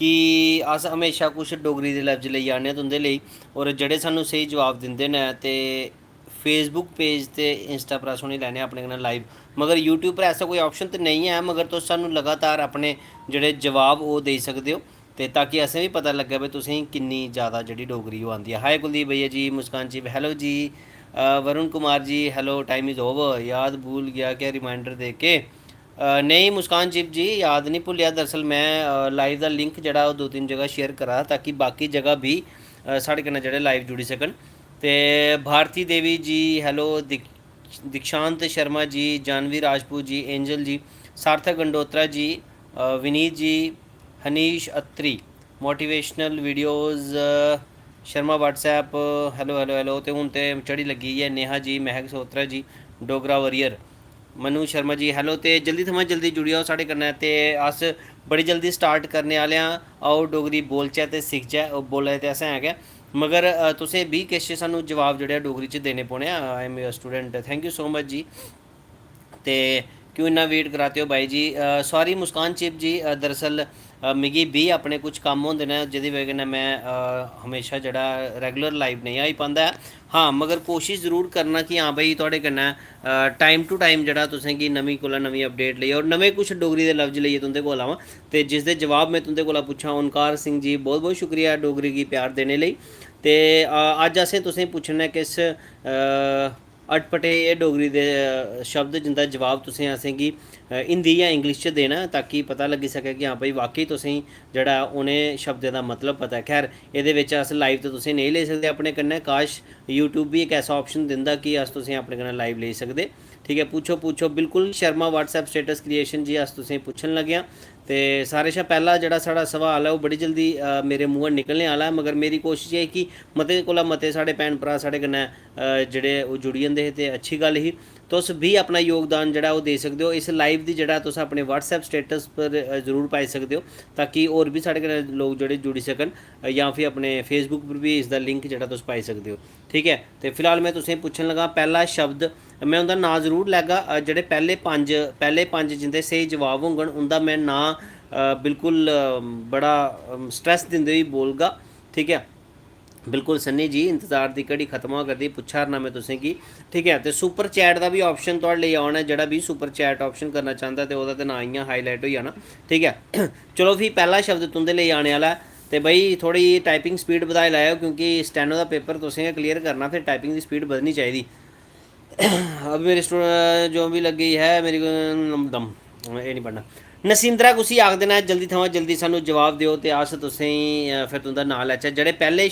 कि अस हमेशा कुछ डोगरी दे लफ्ज लेई आने तुंदे लेई और जेह्ड़े सानू स्हेई जवाब दिंदे न ते फेसबुक पेज ते इंस्टा पर अस उ'नें लैने अपने कन्नै लाइव। मगर यूट्यूब पर ऐसा कोई ऑप्शन तो नहीं है, मगर तुस सानू लगातार अपने जेह्ड़े जवाब ओह् देई सकदे हो ते ताकि असें भी पता लग्गे भाई तुसेंगी किन्नी ज़्यादा जेह्ड़ी डोगरी ओह् आंदी है। हाय कुलदीप भैया जी, मुस्कान जी हेलो जी, Varun Kumar ji hello, time is over, याद भूल गया क्या रिमाइंडर दे के। नहीं मुस्कान चिप जी, याद नहीं भुल्लिया। दरअसल मैं लाइव दा लिंक जेह्ड़ा ओह् 2-3 जगह शेयर करा ताकि बाकी जगह भी साढ़े कन्नै जेह्ड़े लाइव जुड़ी सकन। ते भारती देवी ji hello, Dikshant Sharma ji, Janvi Rajput ji, Angel ji, Sarthak Gandotra ji, Vineet ji, Hanish Atri, motivational videos Sharma WhatsApp hello hello hello. तो हूँ तो चढ़ी लगी है नेहा जी, महक सोत्रा जी, डोगरा वॉरियर, मनु शर्मा जी हेलो। तो जल्दी थमां जल्दी जुड़ी जाओ साढ़े कन्नै ते अस बड़ी जल्दी स्टार्ट करने आह्ले आं। आओ डोगरी बोलचै ते सिखचै, बोला ते असें है गै, मगर तुसें भी किश सानू जवाब जेह्ड़े डोगरी च देने पौने। I am your student, thank you so much जी। ते क्यों इन्ना वेट कराते हो भाई जी। सॉरी मुस्कान चिप जी, दरअसल मिगी भी अपने कुछ कम्म होंदे न जेह्दी वजह कन्नै मैं हमेशा जेह्ड़ा रेगुलर लाइव नहीं आई पांदा ऐ। हाँ मगर कोशिश ज़रूर करना कि हाँ भाई थुआढ़े कन्नै टाइम टू टाइम जेह्ड़ा तुसेंगी नमीं कोला नमीं अपडेट लेइयै और नमें कुछ डोगरी दे लफ्ज लेइयै तुंदे कोल आवां ते जिसदे जवाब मैं तुंदे कोला पुच्छां। ओंकार सिंह जी बहुत बहुत शुक्रिया डोगरी गी प्यार देने लेई। ते अज्ज असें तुसेंगी पुच्छना किस अटपटे डोगरी दे शब्द जिंदा जवाब तुसें असेंगी हिंदी या इंग्लिश च देना ताकि पता लग्गी सकै कि हाँ भाई वाकई तुसेंगी जेह्ड़ा उ'नें शब्दें दा मतलब पता है। खैर एह्दे बिच अस लाइव तो तुसें नहीं लेई सकदे अपने कन्नै, काश यूट्यूब भी एक ऐसा ऑप्शन दिंदा कि अस तुसें अपने कन्नै लाइव लेई सकदे। ठीक है, पूछो पूछो बिल्कुल। शर्मा व्हाट्सएप स्टेटस क्रिएशन जी अस तुसेंगी पुच्छन लगे आं ते सारे शा पैह्ला जेह्ड़ा साढ़ा सवाल है ओह् बड़ी जल्दी मेरे मूंहा निकलने आह्ला है, मगर मेरी कोशिश है कि मते कोला मते साढ़े भैन भ्राऽ साढ़े कन्नै जेह्ड़े ओह् जुड़ी जंदे हे ते अच्छी गल्ल ही। तुस भी अपना योगदान जेह्ड़ा ओह् देई सकदे हो इस लाइव दी जेह्ड़ा तुस अपने व्हाट्सएप स्टेटस पर जरूर पाई सकदे हो ताकि होर भी साढ़े कन्नै लोग जेह्ड़े जुड़ी सकन, या फिर अपने फेसबुक पर भी इसदा लिंक जेह्ड़ा तुस पाई सकदे हो। ठीक है, तो फिलहाल मैं तुसेंगी पुच्छन लगा पैह्ला शब्द, मैं उंदा नांऽ जरूर लैगा। जेह्ड़े पैह्ले पंज जिंदे स्हेई जवाब होङन उंदा मैं नांऽ बिल्कुल बड़ा स्ट्रैस दिंदे होई बोलगा। ठीक है, बिल्कुल सन्नी जी, इंतजार की घड़ी खत्म हो करदी, पुच्छा रना मैं तुसेंगी। ठीक है, तो सुपर चैट का भी ऑप्शन थोड़े लेई आना, जेह्ड़ा भी सुपर चैट ऑप्शन करना चाहता तो ओह्दा ते नां इ'यां हाईलाइट हो जाना। ठीक है चलो फ्ही पैह्ला शब्द तुंदे लेई आने आह्ला है ते भाई थोड़ी टाइपिंग स्पीड बधाई लैओ क्योंकि स्टैनो का पेपर तुसें गै क्लियर करना, फिर टाइपिंग की स्पीड बधनी चाहिए। अब मेरी जो भी लगी है मेरी दम ये नहीं पढ़ना। नसींद्रा कुसी आखदे न, जल्दी थमां जल्दी सानू जवाब दिओ ते अस तुसेंगी फिर तुंदा नांऽ लैचै। जेह्ड़े पैह्ले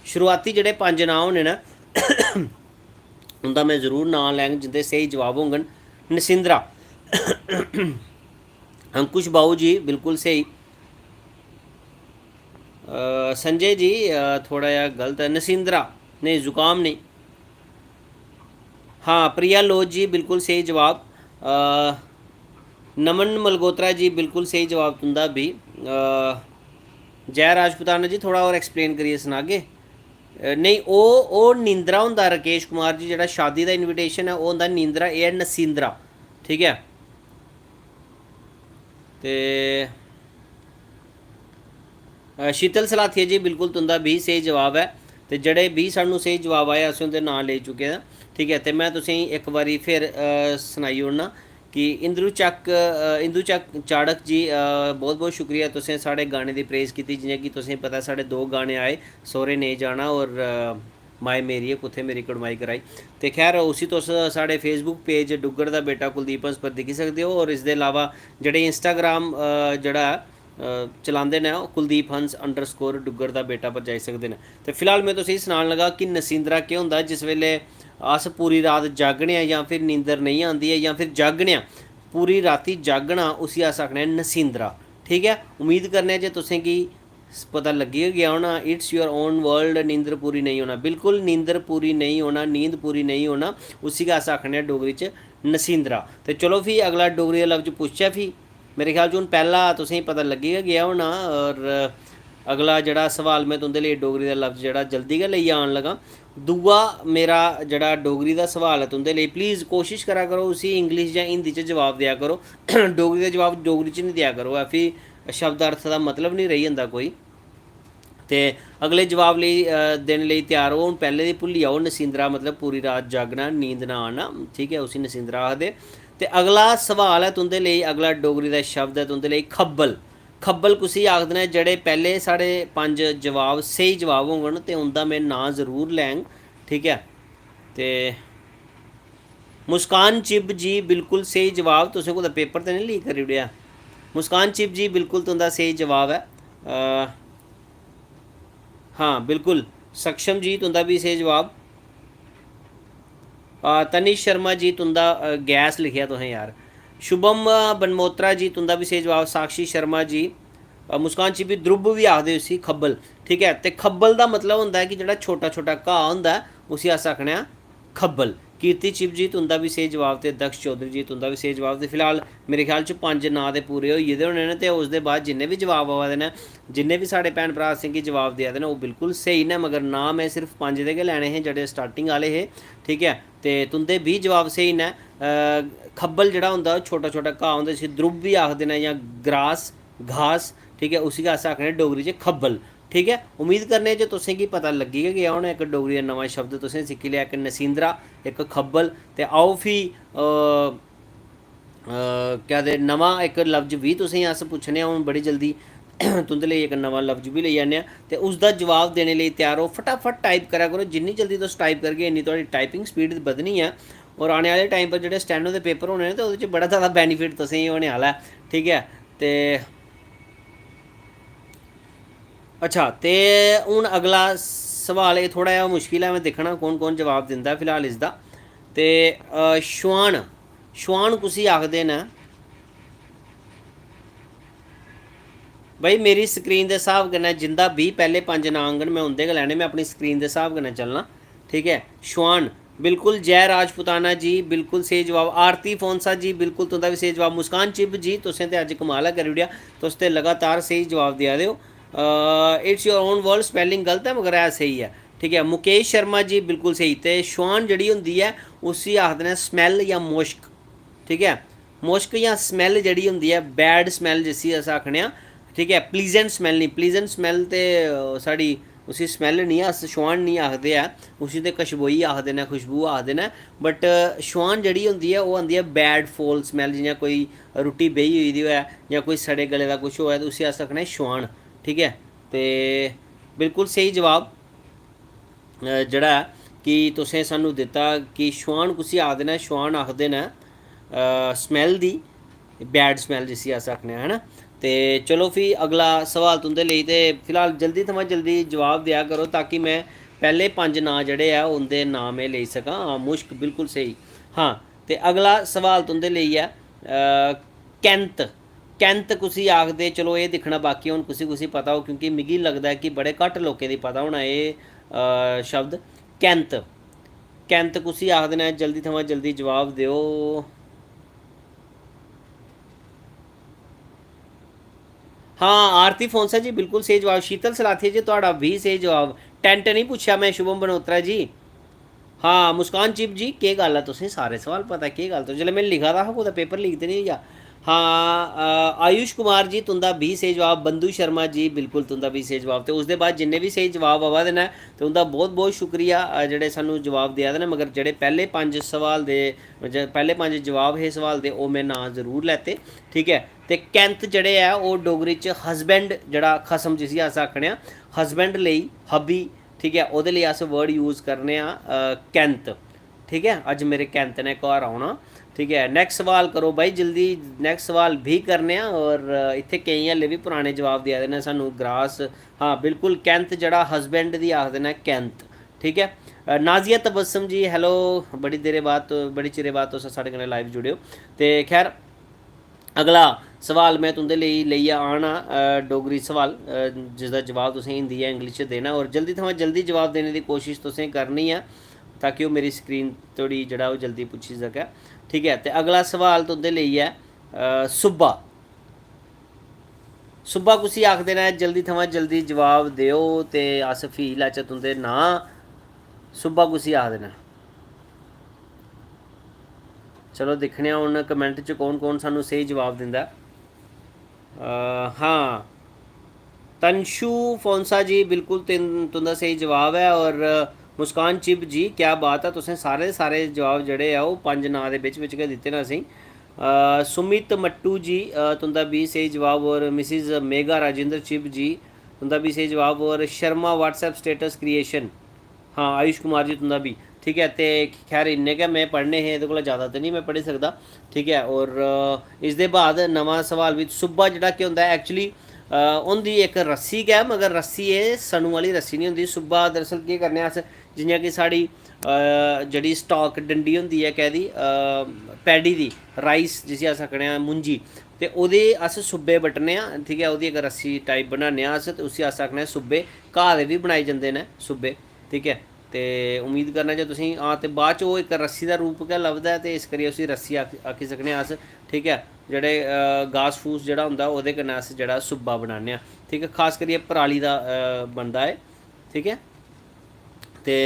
शुरुआती जेह्ड़े पंज नांऽ होने न उंदा मैं जरूर नांऽ लैङ जिंदे स्हेई जवाब होङन। नसिंद्रा अंकुश बाऊ जी बिल्कुल सही। संजय जी थोड़ा जहा गलत है, नसिंद्रा नहीं, जुकाम नहीं। हाँ प्रिया लोध जी बिल्कुल सही जवाब। नमन मलगोत्रा जी बिल्कुल सही जवाब तुंदा भी। जय राजपुताना जी थोड़ा और एक्सप्लेन करिए सनागे। नहीं ओह् नींदरा होंदा राकेश कुमार जी, जेह्ड़ा शादी का इनविटेशन है ओह् होंदा नींदरा, एह् है नसींद्रा। ठीक है, ते शीतल सलाथिया जी बिल्कुल तुंदा भी स्हेई जवाब है। तो जेह्ड़े भी सानू स्हेई जवाब आए अस उंदे नांऽ लेई चुके हैं। ठीक है, तो मैं तुसेंगी एक बारी फिर सनाई ओड़ना कि इंदू चक चाड़क जी बहुत बहुत शुक्रिया, तुसें साढ़े गाने की प्रेज़ की। जियां कि तुसें पता साढ़े 2 गाने आए, सौरे नेईं जाना और माए मेरी कुत्थै मेरी कड़माई कराई। तो खैर उसी तुस साढ़े फेसबुक पेज डुग्गर दा बेटा कुलदीप हंस पर दिक्खी सकते हो, और इसके अलावा जेह्ड़े इंस्टाग्राम जेह्ड़ा चलाते हैं कुलदीप हंस _ डुग्गर दा बेटा पर जाई सकते हैं। तो फिलहाल मैं तुसेंगी सनान लगा कि नसींद्रा केह् होंदा जिस वेले अस पूरी रात जागने या फिर नींदर नहीं आती है या फिर जागने पूरी राती जागना, उसी अस आखने नसींद्रा। ठीक है, उम्मीद करने जे तुसेंगी पता लगी गया होना। इट्स योर ओन वर्ल्ड, नींदर पूरी नहीं होना, बिल्कुल नींदर पूरी नहीं होना, नींद पूरी नहीं होना, उसी गै अस आखने डोगरी च नसींद्रा। तो चलो फ्ही अगला डोगरी का लफ्ज पुच्छै। फ्ही मेरे ख्याल च हूँ पैह्ला तुसेंगी पता लगी गै गया होना, और अगला जेह्ड़ा सवाल मैं तुंदे लेई डोगरी का लफ्ज जेह्ड़ा जल्दी गै लेइयै आन लगा। दूआ मेरा जेह्ड़ा डोगरी का सवाल है तुंदे लेई, प्लीज़ कोशिश करा करो उसी इंग्लिश या हिंदी च जवाब देआ करो। डोगरी का जवाब डोगरी च नहीं देआ करो, फ्ही शब्द अर्थ का मतलब नहीं रही जंदा कोई। तो अगले जवाब देने लिए तैयार हो। हूँ पहले दी भुल्ली आओ नसींदरा मतलब पूरी रात जागना नींद ना आना, ठीक है, उसी नसींदरा आखदे। ते अगला सवाल है तुंदे लिए, अगला डोगरी का शब्द है तुंदे लिए खब्बल। खब्बल कुसी आखदे ने जेह्ड़े पैह्ले साढ़े 5 जवाब स्हेई जवाब होङन ते उंदा मैं नांऽ जरूर लैङ, ठीक है। ते मुस्कान चिब जी बिल्कुल स्हेई जवाब। तुसें कुदै पेपर ते नहीं लीक करी ओड़ेआ? मुस्कान चिब जी बिल्कुल तुंदा स्हेई जवाब है। हाँ बिल्कुल। सक्षम जी तुंदा भी सही जवाब। तनिष शर्मा जी तुंदा गैस लिखिया तुसें यार। शुभम बनमोत्रा जी तुंदा भी सही जवाब। साक्षी शर्मा जी, मुस्कान ची भी द्रुब भी आखदे उसी खब्बल, ठीक है। तो खब्बल का मतलब होंदा है कि जेह्ड़ा छोटा छोटा घाऽ होंदा है उसी अस आखने आं खब्बल। कीर्ति चिब जी तुंदा भी सही जवाब। ते दक्ष चौधरी जी तुंदा भी सही जवाब। ते फिलहाल मेरे ख्याल च 5 नांऽ ते पूरे होई गेदे होने न। ते उसदे बाद जिन्ने भी जवाब आवा दे न, जिन्ने भी साढ़े भैन भ्राऽ असेंगी जवाब देआ दे न, ओह् बिल्कुल स्हेई न। मगर नांऽ में सिर्फ 5 दे गै लैने हे जेह्ड़े स्टार्टिंग आह्ले हे, ठीक है। ते तुंदे बी जवाब स्हेई न। खब्बल जेह्ड़ा होंदा ओह् छोटा छोटा घाऽ होंदा, जिसी द्रुब बी आखदे न जां ग्रास घास, ठीक है, उसी अस आखने डोगरी च खब्बल, ठीक है। उम्मीद करने जो तुसेंगी पता लग्गी गै गया होना। इक डोगरी दा नमां शब्द तुसें सिक्खी लिया, इक नसींदरा, इक खब्बल। ते आओ फ्ही क्या आखदे नमां इक लफ्ज भी तुसेंगी अस पुच्छने हून बड़ी जल्दी तुंदे लेई इक नमां लफ्ज भी लेई आने आं। ते उसदा जवाब देने लेई त्यार हो। फटाफट टाइप करा करो, जिन्नी जल्दी तुस टाइप करगे इन्नी थुआढ़ी टाइपिंग स्पीड बधनी है। और आने आह्ले टाइम पर जेह्ड़े स्टैनो दे पेपर होने न ते ओह्दे च बड़ा ज़्यादा बैनीफिट तुसेंगी होने आह्ला है, ठीक है। ते अच्छा, तो हूँ अगला सवाल ये थोड़ा जहा मुश्किल है, मैं दिक्खना कौन कौन जवाब दिंदा फिलहाल इसदा। ते शुआन, शुआन कुसी आखदे न? भाई मेरी स्क्रीन के हिसाब कन्नै जिंदा भी पैह्ले 5 नांऽ आङन मैं उंदे गै लैने, मैं अपनी स्क्रीन के हिसाब कन्नै चलना, ठीक है। शुआन बिल्कुल। जय राजपुताना जी बिल्कुल सही जवाब। आरती फोनसा जी बिल्कुल तुंदा भी सही जवाब। मुस्कान चिब जी तुसें ते अज्ज कमाल गै करी ओड़ेआ, तुस ते लगातार सही जवाब देआ दे हो। It's your own word, spelling गलत है मगर है सही है, ठीक है। मुकेश शर्मा जी बिल्कुल सही। तो शुआन जड़ी होंदी है उसी आखदे न स्मैल या मुश्क, ठीक है। मुश्क या स्मैल जड़ी होंदी है, बैड स्मैल जिसी अस आखने आं, ठीक है। प्लीजेंट स्मैल नहीं, प्लीजेंट स्मैल ते साढ़ी उसी स्मैल नहीं अस शुआन नहीं आखदे ऐ, उसी ते खुशबोई आखदे न, खुशबू आखदे न। बट शुआन जड़ी होंदी है ओह् आंदी है बैड फोल स्मैल, जियां कोई रुट्टी बेही होई दी होऐ जां कोई सड़े गले दा कुछ होऐ तो उसी अस आखने शुआन, ठीक है। ते बिल्कुल स्हेई जवाब जेह्ड़ा ऐ कि तुसें सानू दित्ता कि शुआन कुसी आखदे न, शुआन आखदे न स्मैल दी, बैड स्मैल जिसी अस आखने आं, है ना। ते चलो फ्ही अगला सवाल तुंदे लेई। ते फिलहाल जल्दी थमां जल्दी जवाब देआ करो ताकि मैं पैह्ले 5 नांऽ जेह्ड़े ऐ उंदे नांऽ में लेई सकां। मुश्क बिल्कुल स्हेई। हाँ, ते अगला सवाल तुंदे लेई ऐ कैंत। कैंत कुसी आखदे? चलो एह् दिक्खना बाकी हून कुसी कुसी पता हो, क्योंकि मिगी लगदा है कि बड़े घट्ट लोकें दी पता होना एह् शब्द कैंत। कैंत कुसी आखदे न? जल्दी थमां जल्दी जवाब देओ। हाँ आरती फोनसा जी बिल्कुल सही जवाब। शीतल सलाथिया जी थोड़ा भी सही जवाब। टेंट नहीं पूछा मैं शुभम बनोत्रा जी। हाँ मुस्कान चिप जी केह् गल्ल है, तुसें सारे सवाल पता केह् गल्ल? जिसलै में लिखा दा हा कुदै पेपर लीक ते नहीं होई जा? हाँ आयुष कुमार जी तुंदा भी सही जवाब। बंधु शर्मा जी बिल्कुल तुंदा भी सही जवाब। तो उसके बाद जिन्ने भी सही जवाब आवा दे न ते उंदा बहुत बहुत शुक्रिया जेह्ड़े सानू जवाब देआ दे न। मगर जेह्ड़े पैह्ले 5 सवाल दे पैह्ले 5 जवाब हे सवाल दे ओह् में नांऽ जरूर लैते, ठीक है। ते कैंत जेह्ड़े ऐ ओह् डोगरी च हसबैंड जेह्ड़ा खसम जिसी अस आखने आं, हसबैंड लेई हबी, ठीक है, ओह्दे लेई अस वर्ड यूज़ करने आं कैंत, ठीक है। अज्ज मेरे कैंत ने घर औना, ठीक है। नैक्सट सवाल करो भाई जल्दी, नैक्सट सवाल भी करने आं। और इत्थै केईं हल्ले भी पुराने जवाब देआ दे न सानू ग्रास। हाँ बिल्कुल कैंत जेह्ड़ा हसबैंड दी आखदे न कैंत, ठीक है। नाजिया तबस्सम जी हैलो, बड़ी देर बाद बड़ी चिरे बाद तुस साढ़े कन्नै लाइव जुड़े हो। ते खैर अगला सवाल मैं तुंदे लेई लेइयै आना डोगरी सवाल जिसदा जवाब तुसें हिंदी या इंग्लिश च देना। और जल्दी थमां जल्दी जवाब देने की कोशिश तुसें करनी है ताकि ओह् मेरी स्क्रीन धोड़ी जेह्ड़ा ओह् जल्दी पुच्छी सकै, ठीक है। तो अगला सवाल तुंदे लेई ऐ सुब्बा। सुब्बा कुसी आखदे न? जल्दी थमां जल्दी जवाब देओ ते अस फ्ही लैचै तुंदे नांऽ। सुब्बा कुसी आखदे न? चलो दिक्खने आं हून कमेंट च कौन कौन सानू स्हेई जवाब दिंदा। हाँ, तंशु फोनसा जी बिल्कुल तुंदा सही जवाब है। और मुस्कान चिब जी क्या बात है, तुसें सारे सारे जवाब जड़े आ वो पंज नां दे बिच गै दित्ते न असें। सुमित मट्टू जी तुंदा भी सही जवाब। और मिसिज मेगा राजेंद्र चिब जी तुंदा भी सही जवाब। और शर्मा व्हाट्सएप स्टेटस क्रिएशन, हाँ आयुष कुमार जी तुंदा भी ठीक है। ते खैर इन्ने गै मैं पढ़ने हे, एह्दे कोला ज़्यादा तो नहीं मैं पढ़ी सकदा ठीक है। और इसदे बाद नवां सवाल भी सुब्बा जेह्ड़ा केह् होंदा है एक्चुअली होंदी एक रस्सी गै, मगर रस्सी एह् सनू वाली रस्सी नहीं होंदी। सुब्बा दरअसल केह् करने अस, जियां कि साढ़ी जेह्ड़ी स्टॉक डंडी होंदी है कैह्दी पैडी दी, राइस जिसी अस आखने आं मुंजी, ते ओह्दे अस सुब्बे बट्टने आं ठीक ऐ। ओह्दी इक रस्सी टाइप बनाने आं अस, ते उसी अस आखने आं सुब्बे। घाऽ दे बी बनाए जंदे न सुब्बे ठीक है। ते उम्मीद करना जे तुसें हां, ते बाद च ओह् इक रस्सी दा रूप गै लभदा है, ते इस करियै उसी रस्सी आखी सकने आं अस ठीक है। जेह्ड़े घास फूस जेह्ड़ा होंदा ओह्दे कन्नै अस जेह्ड़ा सुब्बा बनाने आं ठीक है। खास करियै पराली दा बनदा है ठीक है। ते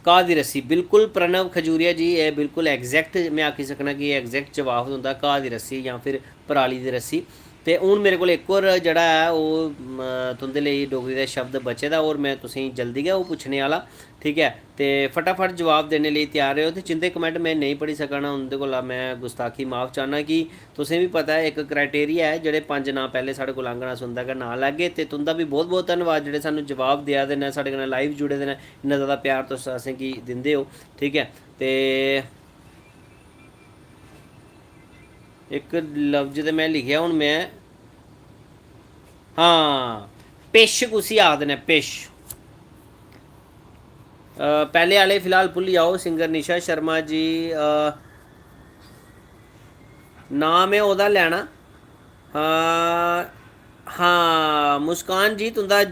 घाऽ दी रस्सी, बिल्कुल प्रणव खजूरिया जी, एह् बिल्कुल एग्जैक्ट मैं आखी सकना कि एग्जैक्ट जवाब होंदा घाऽ दी रस्सी जां फिर पराली दी रस्सी। ते हून मेरे कोल इक होर जेह्ड़ा है ओह् तुंदे लेई डोगरी दा शब्द बचे दा, और मैं तुसेंगी जल्दी गै ओह् पुच्छने आह्ला ठीक है। ते फटाफट जवाब देने लेई त्यार रहो। ते जिंदे कमेंट मैं नेईं पढ़ी सकना उंदे कोला मैं गुस्ताखी माफ चाह्न्नां, कि तुसें भी पता है इक क्राइटेरिया है, जेह्ड़े पंज नांऽ पैह्ले साढ़े कोल आङन अस उंदा गै नांऽ लैगे। ते तुंदा भी बहुत बहुत धन्नवाद जेह्ड़े सानूं जवाब देआ दे न, साढ़े कन्नै लाइव जुड़े दे न, इन्ना ज़्यादा प्यार तुस असेंगी दिंदे हो ठीक है। ते इक लफ्ज ते मैं लिखेआ हून मैं, हाँ पिश कुसी आखदे न, पिश। पैह्ले आह्ले फिलहाल भुल्ली जाओ। सिंगर निशा शर्मा जी नाम में ओह्दा लैना। हाँ मुस्कान जी तुंदा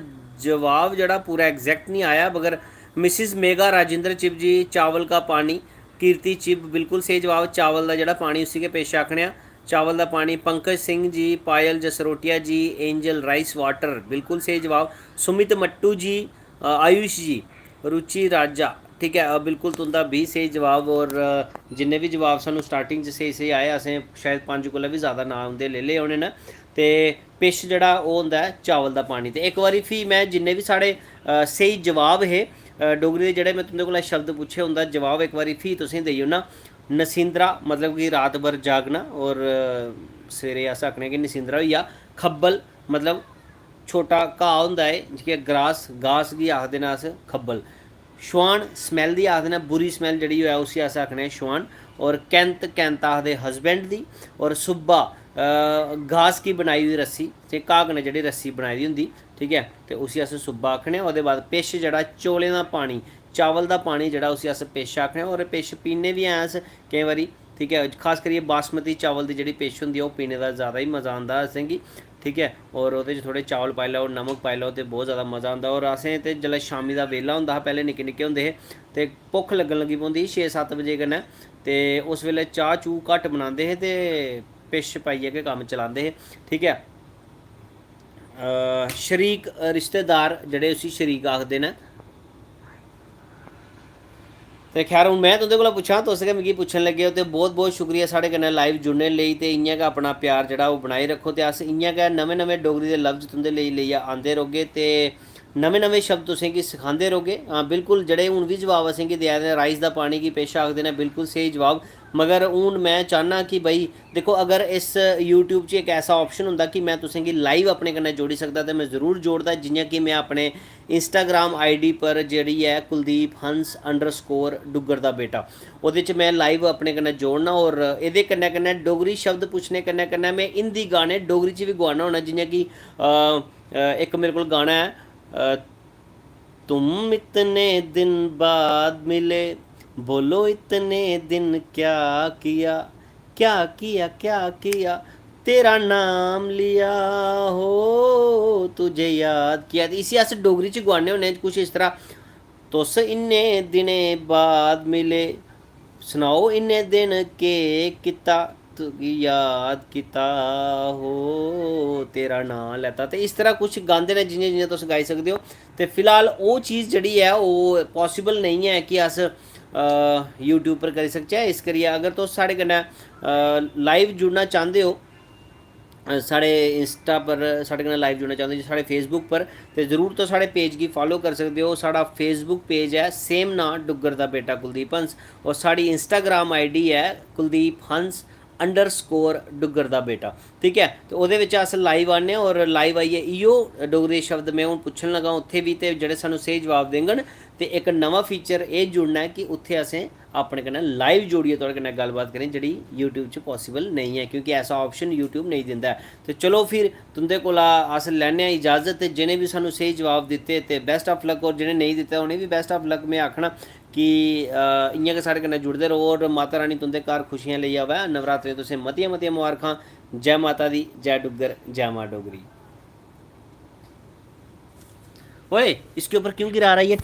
जवाब जेह्ड़ा पूरा एग्जैक्ट नहीं आया, मगर मिसिस मेगा राजेंद्र चिब जी चावल का पानी, कीर्ति चिब बिल्कुल सही जवाब। चावल का जेह्ड़ा पानी उसी गै पेश आखने आं, चावल का पानी। पंकज सिंह जी, पायल जसरोटिया जी, एंजल राइस वाटर बिल्कुल सही जवाब। सुमित मट्टू जी, आयुष जी, रुचि राजा ठीक है बिल्कुल तुंदा भी सही जवाब। और जिन्ने भी जवाब सानूं स्टार्टिंग च स्हेई स्हेई आए, असें शायद पंज कोला भी ज़्यादा नाम उंदे ले ले होने न। ते पिश जेह्ड़ा ओह् होंदा है चावल दा पानी। ते इक बारी फ्ही मैं जिन्ने भी साढ़े स्हेई जवाब हे डोगरी दे, जेह्ड़े मैं तुंदे कोला शब्द पुच्छे उंदा जवाब इक बारी फ्ही तुसेंगी देई ओड़ना। नसींद्रा मतलब कि रात भर जागना, और सवेरे अस आखने कि नसींद्रा होई गेआ। खब्बल मतलब छोटा घाऽ होंदा है जि'यां ग्रास, घास गी आखदे न अस खब्बल। शुआन स्मैल दी आखदे न, बुरी स्मैल जेह्ड़ी होऐ उसी अस आखने शुआन। और कैंत, कैंत आखदे हस्बैंड दी। और सुब्बा घास की बनाई दी रस्सी, ते घाऽ कन्नै जेह्ड़ी रस्सी बनाई दी होंदी ठीक है, ते उसी अस सुब्बा आखने। ओह्दे बाद पिश जेह्ड़ा चौलें दा पानी, चावल दा पानी जेह्ड़ा उसी अस पिश आखने। और पिश पीने बी हैं अस केईं बारी ठीक है। खास करियै बासमती चावल दी जेह्ड़ी पिश होंदी ओह् पीने दा ज़्यादा ही मज़ा आंदा असेंगी ठीक है। और ओह्दे च थोड़े चावल पाई लैओ, नमक पाई लैओ, ते बहुत ज़्यादा मज़ा आंदा। और असें ते जेल्लै शामी दा बेल्ला होंदा हा, पैह्ले निक्के निक्के होंदे हे, ते भुक्ख लग्गन लगी पौंदी ही 6-7 बजे कन्नै, ते उस वेल्ले चाह् चूह् घट्ट बनांदे हे, ते पिश पाइयै गै कम्म चलांदे हे ठीक है। शरीक रिश्तेदार जेह्ड़े उसी शरीक आखदे न। ते खैर हून मैं तुंदे कोला पुच्छां, तुस गै मिगी पुच्छन लगे हो, ते बहुत बहुत शुक्रिया साढ़े कन्नै लाइव जुड़ने लेई। ते इ'यां गै अपना प्यार जेह्ड़ा ओह् बनाई रक्खो, ते अस इ'यां गै नमें नमें डोगरी दे लफ्ज तुंदे लेई लेइयै आंदे रौह्गे, ते नमें नमें शब्द तुसेंगी सखांदे रौह्गे। हाँ बिल्कुल, जेह्ड़े हून बी जवाब असेंगी देआ दे राइस दा पानी गी पेश आखदे न, बिल्कुल स्हेई जवाब। मगर हून मैं चाह्न्नां कि भाई देखो, अगर इस यूट्यूब च इक ऐसा ऑप्शन होंदा कि मैं तुसेंगी लाइव अपने कन्नै जोड़ी सकदा, ते मैं ज़रूर जोड़दा। जियां कि मैं अपने इंस्टाग्राम आईडी पर जेह्ड़ी है कुलदीप हंस_ डुग्गर दा बेटा, ओह्दे च मैं लाइव अपने कन्नै जोड़ना। और एह्दे कन्नै कन्नै डोगरी शब्द पुच्छने कन्नै कन्नै मैं हिंदी गाने डोगरी च बी गोआना होना। जियां कि इक मेरे कोल गाना है, तुम इतने दिन बाद मिले, बोलो इतने दिन क्या किया, क्या किया क्या किया, तेरा नाम लिया हो, तुझे याद किया। इसी अस डोगरी च गोआने होन्ने कुछ इस तरह, तुस इन्ने दिनें बाद मिले, सनाओ इन्ने दिन केह् कीता, तुगी याद कीता हो, तेरा नाम लैता। ते इस तरह कुछ गांदे न, जियां जियां तुस गाई सकदे हो। ते फिलहाल ओह् चीज़ जेह्ड़ी ऐ ओह् पॉसिबल नेईं है कि अस यूट्यूब पर करी सकचै। इस करियै अगर तुस साढ़े कन्नै लाइव जुड़ना चांह्दे हो, साढ़े इंस्टा पर साढ़े कन्नै लाइव जुड़ना चाहते हो साढ़े फेसबुक पर तो जरूर तो साढ़े पेज की फॉलो कर सकते हो। साढ़ा फेसबुक पेज है सेम ना डुग्गर दा बेटा कुलदीप हंस, और साड़ी इंस्टाग्राम आईडी है कुलदीप हंस _ डुग्गर दा बेटा। ठीक है, तो वो अस लाइव आने और लाइव आइए इो डोगरी शब्द मैं हूँ पुछन लगा उत्थे भी, तो जेडे सानू सही जवाब देंगन तो एक नवा फीचर ये जुड़ना है कि उत्थे असें अपने कन्नै लाइव जोड़िए थोड़े कन्नै गलबात करें जी यूट्यूब च पॉसिबल नहीं है, क्योंकि ऐसा ऑप्शन यूट्यूब नहीं दिंदा है। तो चलो फिर तुंदे कोला अस लैने इजाजत, जिन्हें भी सानू सही जवाब दिते तो बेस्ट ऑफ लक, और जिन्हें नहीं दिता उन्हें भी बेस्ट ऑफ लक। मैं आखना कि इ'यां गै साढ़े कन्नै जुड़दे रहो, और माता रानी तुंदे घर खुशियां लेई आवै। नवरात्रे तुसें मतियां मतियां मुबारखां। जय माता दी, जय डुग्गर, जय मां डोगरी। ओए इसके ऊपर क्यों गिरा रहा है ये